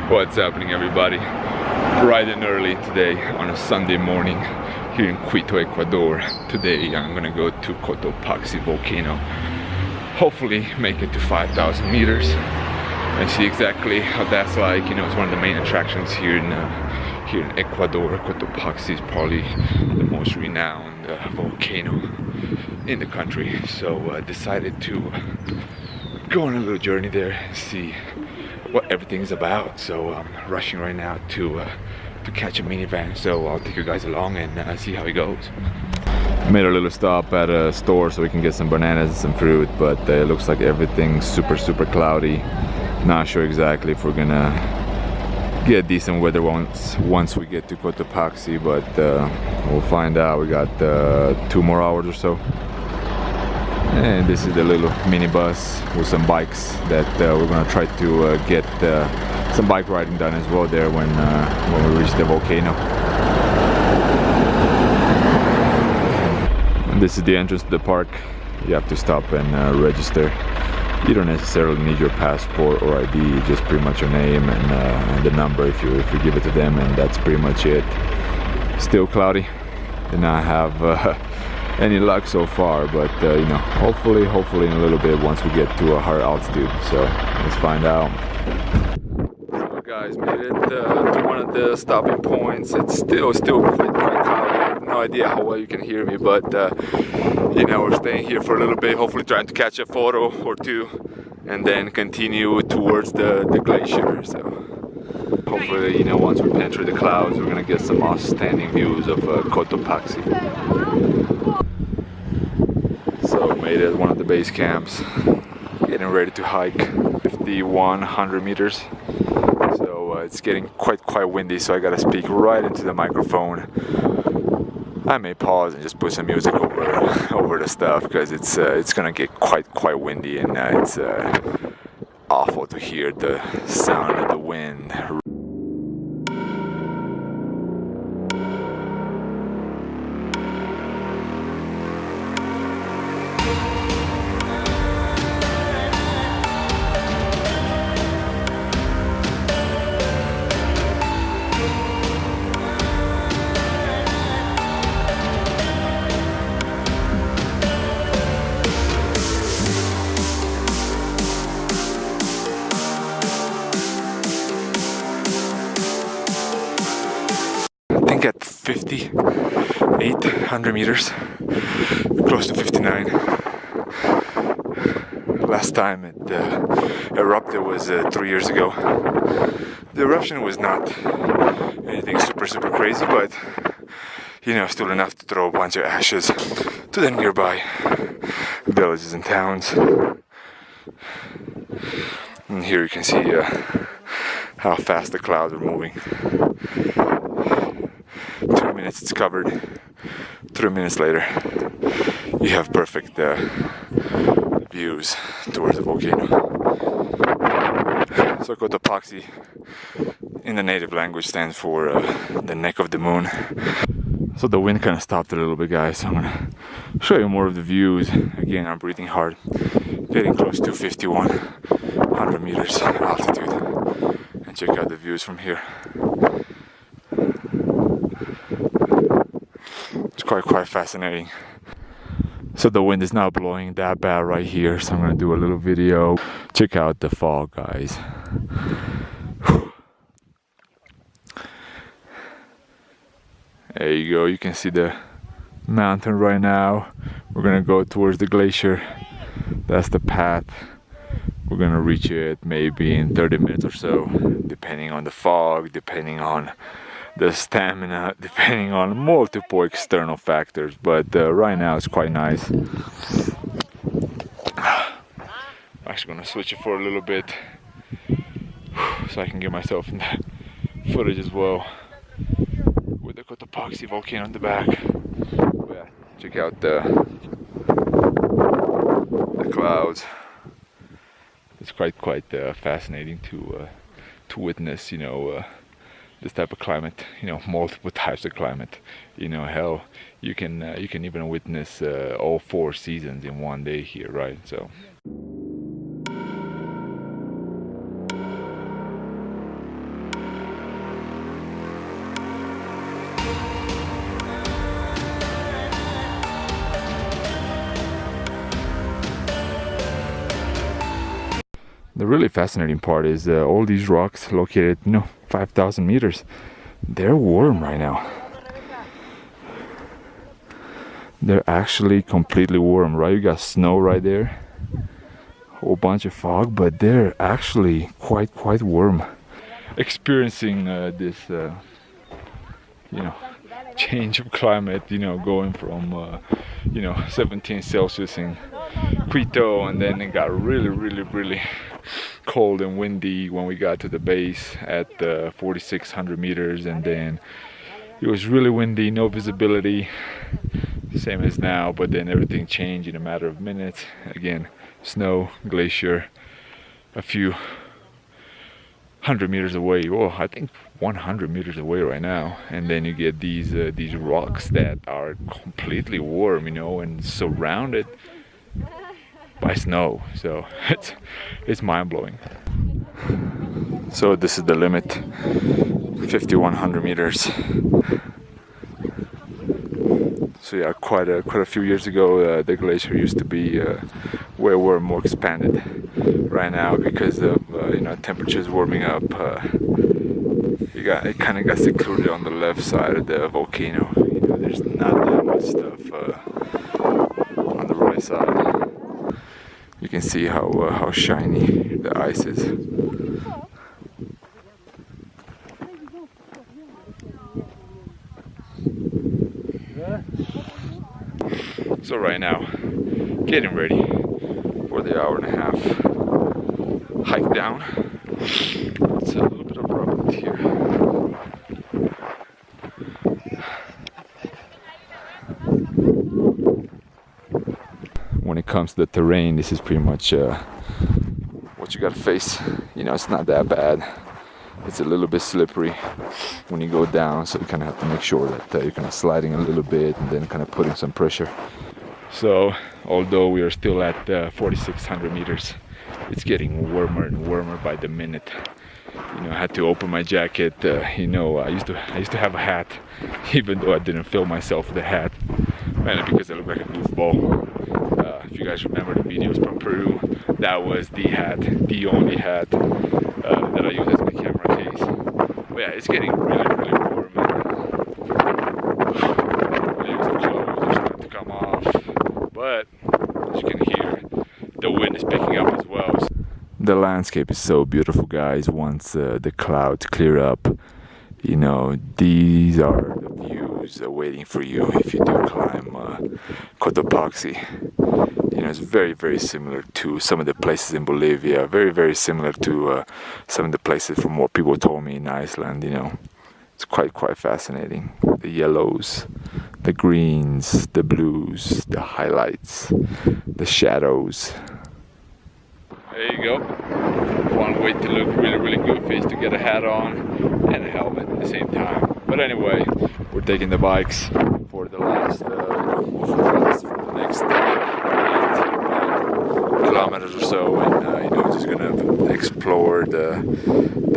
What's happening, everybody? Bright and early today on a Sunday morning here in Quito, Ecuador. Today I'm gonna go to Cotopaxi volcano. Hopefully make it to 5,000 meters and see exactly how that's like. You know, it's one of the main attractions here in Ecuador. Cotopaxi is probably the most renowned volcano in the country. So decided to go on a little journey there and see what everything's about. So I'm rushing right now to catch a minivan, so I'll take you guys along and see how it goes. Made a little stop at a store so we can get some bananas and some fruit, but it looks like everything's super cloudy. Not sure exactly if we're gonna get decent weather once we get to Cotopaxi, but we'll find out. We got 2 more hours or so. And this is the little minibus with some bikes that we're gonna try to get some bike riding done as well there when we reach the volcano. And this is the entrance to the park. You have to stop and register. You don't necessarily need your passport or ID, just pretty much your name and the number if you give it to them, and that's pretty much it. Still cloudy. Did not have any luck so far, but you know, hopefully in a little bit once we get to a higher altitude. So let's find out. So guys, made it to one of the stopping points. It's still quite cloudy. I have no idea how well you can hear me, but you know, we're staying here for a little bit, hopefully trying to catch a photo or two and then continue towards the glacier. So hopefully, you know, once we penetrate the clouds, we're gonna get some outstanding views of Cotopaxi. So made it one of the base camps, getting ready to hike 5,100 meters. So it's getting quite windy, so I gotta speak right into the microphone. I may pause and just put some music over the stuff because it's gonna get quite windy, and it's awful to hear the sound of the wind. At 5,800 meters, close to 59. Last time it erupted was 3 years ago. The eruption was not anything super crazy, but you know, still enough to throw a bunch of ashes to the nearby villages and towns. And here you can see how fast the clouds are moving. 2 minutes it's covered. 3 minutes later you have perfect views towards the volcano. So Cotopaxi in the native language stands for the neck of the moon. So the wind kind of stopped a little bit, guys, so I'm gonna show you more of the views. Again, I'm breathing hard, getting close to 5,100 meters altitude, and check out the views from here. It's quite fascinating. So the wind is not blowing that bad right here, so I'm gonna do a little video. Check out the fog, guys. There you go, you can see the mountain right now. We're gonna go towards the glacier. That's the path. We're gonna reach it maybe in 30 minutes or so, depending on the fog, depending on the stamina, depending on multiple external factors, but right now it's quite nice. I'm actually gonna switch it for a little bit so I can get myself in the footage as well with the Cotopaxi volcano on the back. But yeah, check out the clouds. It's quite fascinating to witness, you know, this type of climate, you know, multiple types of climate. You know, hell, you can even witness all 4 seasons in one day here, right? So the really fascinating part is all these rocks located, 5,000 meters, they're warm right now. They're actually completely warm, right? You got snow right there, whole bunch of fog, but they're actually quite warm. Experiencing this change of climate, going from 17 Celsius in Quito, and then it got really cold and windy when we got to the base at 4,600 meters, and then it was really windy, no visibility, same as now, but then everything changed in a matter of minutes. Again, snow, glacier, a few 100 meters away, I think 100 meters away right now, and then you get these rocks that are completely warm, and surrounded by snow. So it's mind-blowing. So this is the limit, 5,100 meters. So yeah, quite a few years ago, the glacier used to be way more expanded. Right now, because of temperatures warming up, it kind of got secluded on the left side of the volcano. There's not that much stuff on the right side. You can see how shiny the ice is. So right now, getting ready for the hour and a half hike down. It's a little bit abrupt here. When it comes to the terrain, this is pretty much what you gotta face. It's not that bad. It's a little bit slippery when you go down, so you kind of have to make sure that you're kind of sliding a little bit and then kind of putting some pressure. So although we are still at 4,600 meters, it's getting warmer and warmer by the minute. I had to open my jacket. I used to have a hat, even though I didn't fill myself with the hat, mainly because I look like a goofball. If you guys remember the videos from Peru, that was the hat, the only hat that I use as my camera case. But yeah, it's getting really warm. Layers of clothes are starting to come off, but as you can hear, the wind is picking up as well. The landscape is so beautiful, guys. Once the clouds clear up, these are the views waiting for you if you do climb Cotopaxi. It's very similar to some of the places in Bolivia, very similar to some of the places from what people told me in Iceland. It's quite fascinating. The yellows, the greens, the blues, the highlights, the shadows. There you go. One way to look really goofy is to get a hat on and a helmet at the same time. But anyway, we're taking the bikes for the last, for the next 8 kilometers or so, and just gonna explore the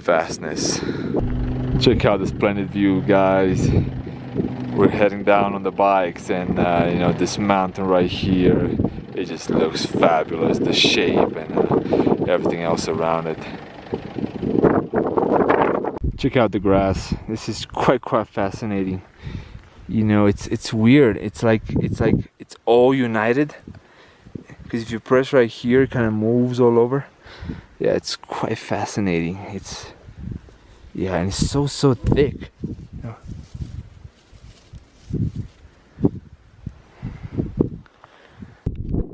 vastness. Check out the splendid view, guys. We're heading down on the bikes, and this mountain right here, it just looks fabulous. The shape and everything else around it. Check out the grass. This is quite fascinating. It's weird. It's like it's all united. Because if you press right here, it kind of moves all over. Yeah, it's quite fascinating. And it's so thick.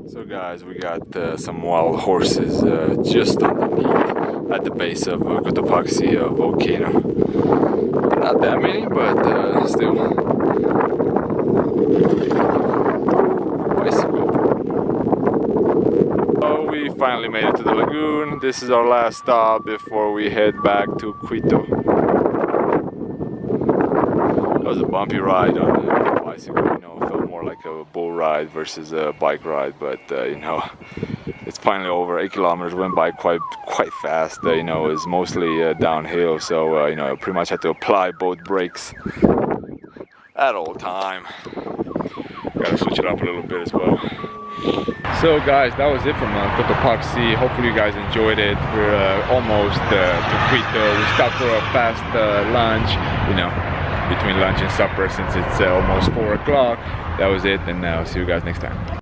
So guys, we got some wild horses just underneath at the base of Cotopaxi volcano. Not that many, but still. Bicycle. So we finally made it to the lagoon. This is our last stop before we head back to Quito. It was a bumpy ride on the bicycle, it felt more like a bull ride versus a bike ride, but it's finally over. 8 kilometers went by quite fast. It's mostly downhill, so I pretty much had to apply both brakes at all time. Gotta switch it up a little bit as well. So guys, that was it from Cotopaxi. Hopefully you guys enjoyed it. We're almost to Quito. We stopped for a fast lunch, you know, between lunch and supper, since it's almost 4 o'clock. That was it, and I'll see you guys next time.